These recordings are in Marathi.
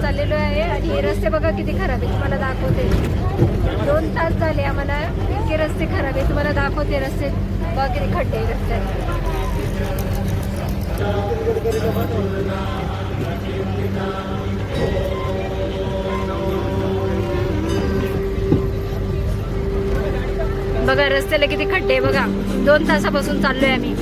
चाललेलो आहे आणि हे रस्ते बघा किती खराब आहे, तुम्हाला दाखवते. 2 तास झाले आम्हाला, इतके रस्ते खराब आहे. तुम्हाला दाखवते रस्ते बघा किती खड्डे आहे रस्त्यात. बघा रस्त्याला किती खड्डे आहे बघा. 2 तासापासून चाललोय आम्ही.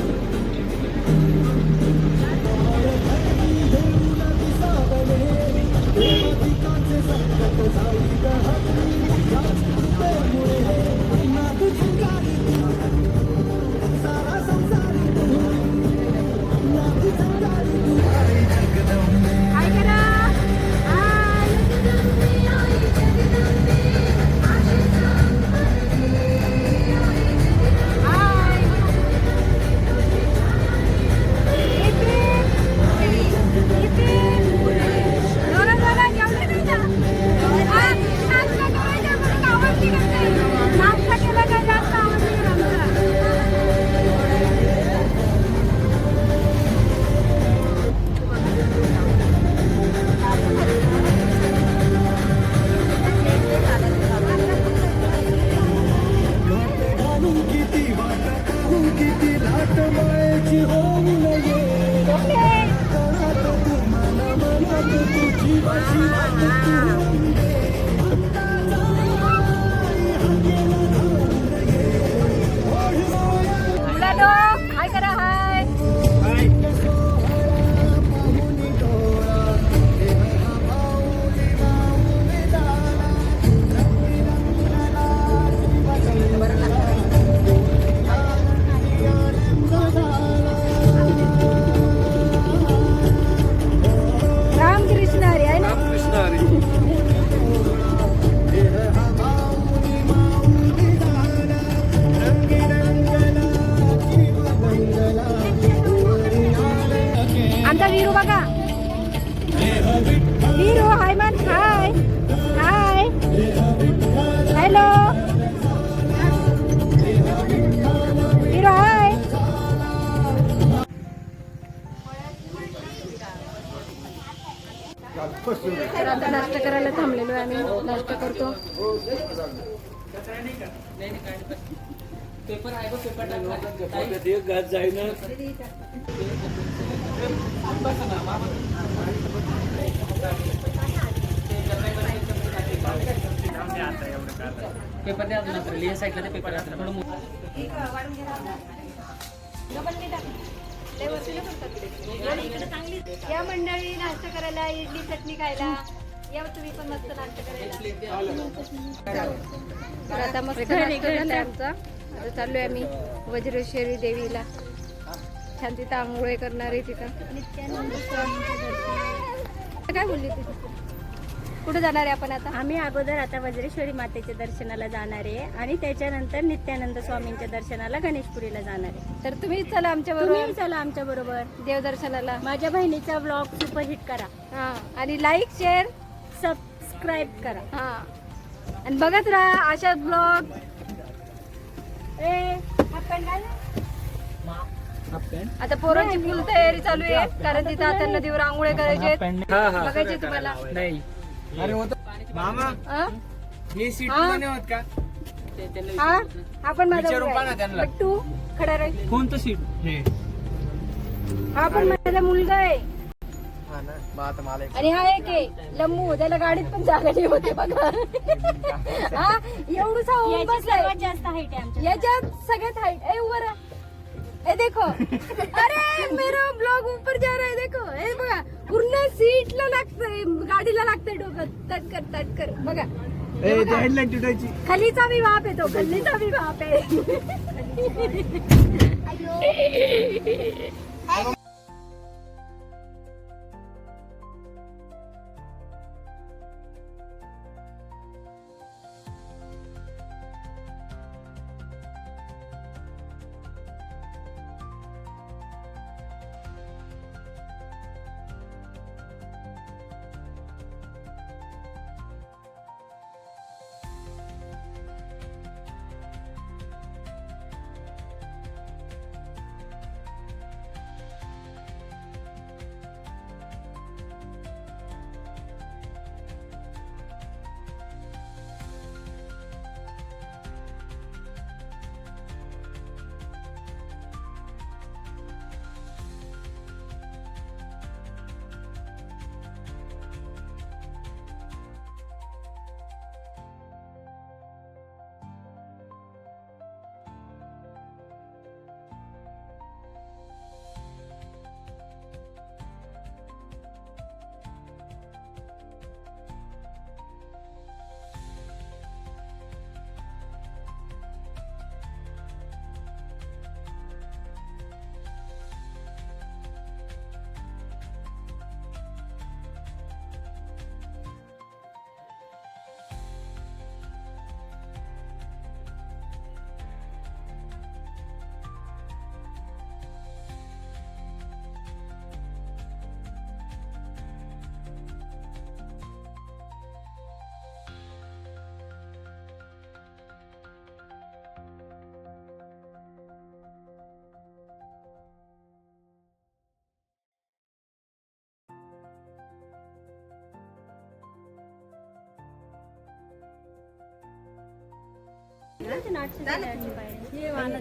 तर आता नाश्ता करायला थांबलेलो आहे आम्ही. नाश्ता करतो. पेपर द्या अजून साईडला पेपर या मंडळी नाश्ता करायला, इडली चटणी खायला या, तुम्ही पण मस्त नाश्ता करायला. तर आता मस्त नाश्ता झालाय आमचा. आता चाललोय आम्ही वज्रेश्वरी देवीला. छान तिथं आंघोळ करणार आहे. तिथं काय बोलली तिथं? कुठे जाणार आहे आपण आता? आम्ही अगोदर आता वज्रेश्वरी मातेच्या दर्शनाला जाणार आहे आणि त्याच्यानंतर नित्यानंद स्वामींच्या दर्शनाला गणेशपुरीला जाणार आहे. तर तुम्ही चला आमच्या बरोबर. चला आमच्या बरोबर देवदर्शनाला. माझ्या बहिणीचा ब्लॉग सुपरहिट करा. हा, आणि लाईक शेअर सबस्क्राईब करा. हा, आणि बघत राहा अशा ब्लॉग. आता पोरांची फुल तयारी चालू आहे, कारण तिथं आता नदीवर आंघोळे करायचे. बघायचे तुम्हाला. नाही. अरे होत मामा, हे सीट नाही होत का? आपण विचारून पहा ना त्यांना. बट्टू खडा राहील. कोणतं सीट? हे हा पण माझा मुलगा आहे. हा ना, मग आता मला एक आणि हा एक आहे लम्मू, त्याला गाडीत पण जागा नाही होते बघा. हा एवढूसा होऊन बसलाय. सर्वात जास्त हाईट आहे आमच्या. याच्यात सगळ्यात हाईट आहे. उभं राहा. ए देखो, अरे मेरा ब्लॉग ऊपर जा रहा है. देखो हे बघा, पूर्ण सीटला लागतंय, गाडीला लागतंय डोकं. तटकर तटकर बघा. हेडलाईन तुटायची. खलीचा भी बाप आहे तो, खलीचा भी बाप आहे.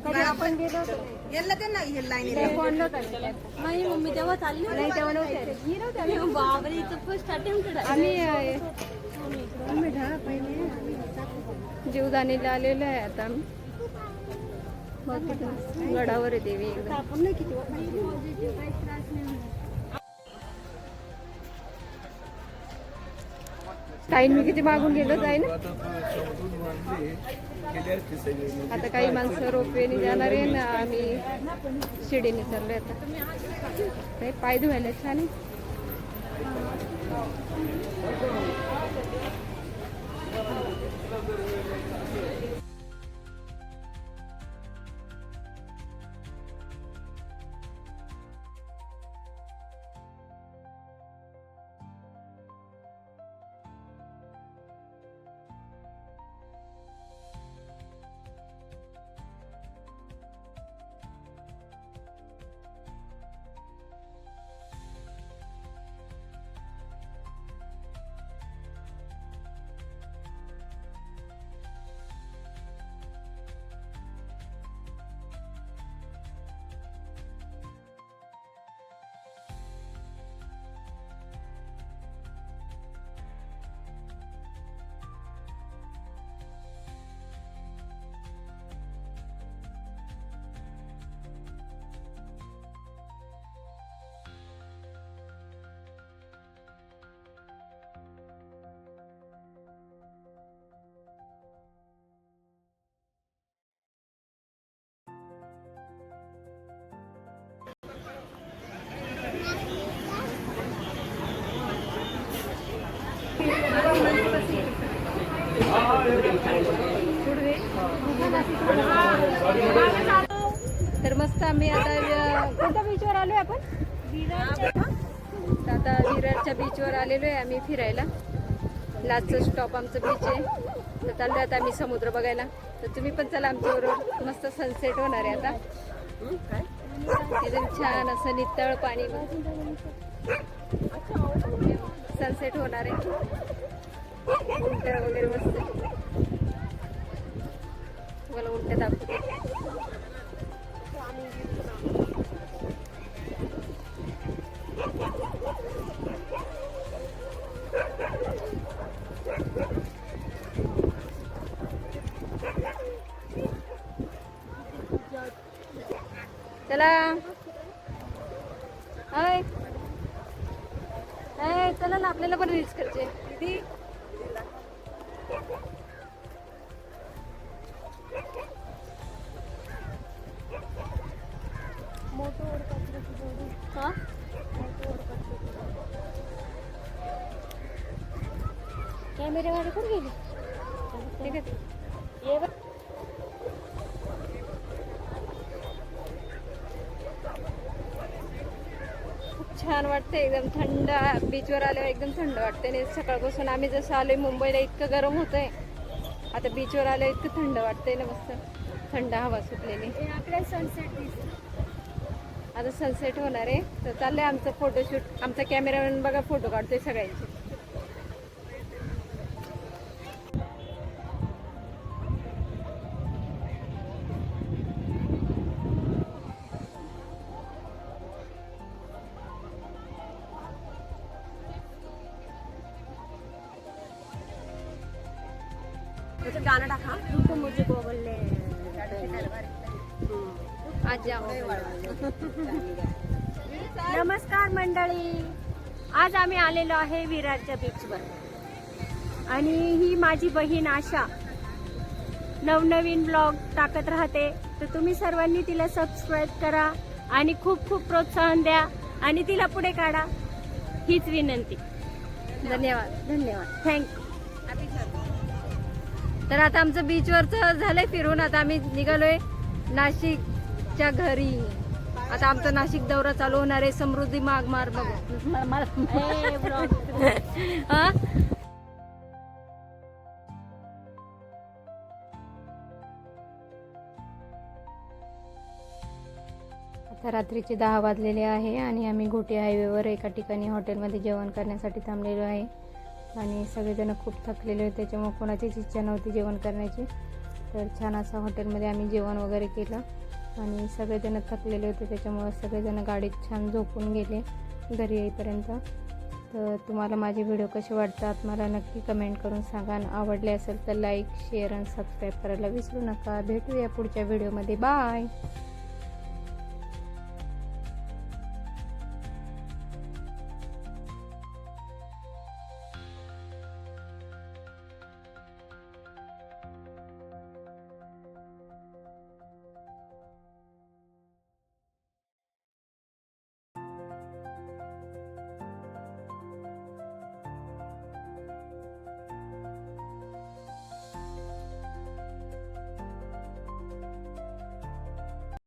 कधी आपण गेलो होतो नाही मम्मी तेव्हा चालली नाही तेव्हा नव्हते बाबरे इथं फर्स्ट अटेम्प्ट आम्ही जीवदानीला आलेलो आहे आता आम्ही मग तिथं गडावर आहे देवी एकदम काही मी किती मागून गेलो जाई ना आता काही माणसं रोपवेने जाणार आहे ना आम्ही शिडीने चाललोय आता काही पाय धुवायला छान आहे तर मस्त आम्ही आता कोणत्या बीचवर आलोय आपण आता विरारच्या बीचवर आलेलो आहे आम्ही फिरायला लास्टचं स्टॉप आमचं बीच आहे तर चाललो आता आम्ही समुद्र बघायला तर तुम्ही पण चला आमच्याबरोबर मस्त सनसेट होणार आहे आता एकदम छान असं नितळ पाणी सनसेट होणार आहे उंट वगैरे मस्त मला उंट दाखवते चला चला ना आपल्याला पण रील्स करायचे दीदी कॅमेरेवाले कोण गेले ठीक आहे ये छान वाटते एकदम थंड बीचवर आल्यावर एकदम थंड वाटते आणि सकाळपासून आम्ही जसं आलोय मुंबईला इतकं गरम होतंय आता बीचवर आल्यावर इतकं थंड वाटतंय ना मस्त थंड हवा सुटलेली आता सनसेट होणार आहे तर चाललंय आमचं फोटोशूट आमचा कॅमेरामॅन बघा फोटो काढतोय सगळ्यांचे गाना टाका तुमको मुझे को बोलले आज नमस्कार मंडळी आज आम्ही आलेलो आहे विरारच्या बीचवर आणि ही माझी बहीण आशा नवनवीन ब्लॉग टाकत राहते तर तुम्ही सर्वांनी तिला सबस्क्राईब करा आणि खूप खूप प्रोत्साहन द्या आणि तिला पुढे काढा हीच विनंती धन्यवाद थँक्यू तर आता आमचं बीचवरचं झालंय फिरून आता आम्ही निघालोय नाशिकच्या घरी आता आमचा नाशिक दौरा चालू होणार आहे समृद्धी मागमार बघू हा आता रात्रीचे 10 वाजलेले आहे आणि आम्ही घोटी हायवेवर एका ठिकाणी हॉटेलमध्ये जेवण करण्यासाठी थांबलेलो आहे आणि सगळेजण खूप थकलेले होते त्याच्यामुळे कोणाचीच इच्छा नव्हती जेवण करण्याची तर छान असं हॉटेलमध्ये आम्ही जेवण वगैरे केलं आणि सगळेजण थकलेले होते, त्याच्यामुळं सगळेजण गाडीत छान झोपून गेले घरी येईपर्यंत. तर तुम्हाला माझे व्हिडिओ कसे वाटतात मला नक्की कमेंट करून सांगा आणि आवडले असेल तर लाईक शेअर आणि सबस्क्राईब करायला विसरू नका. भेटूया पुढच्या व्हिडिओमध्ये. बाय.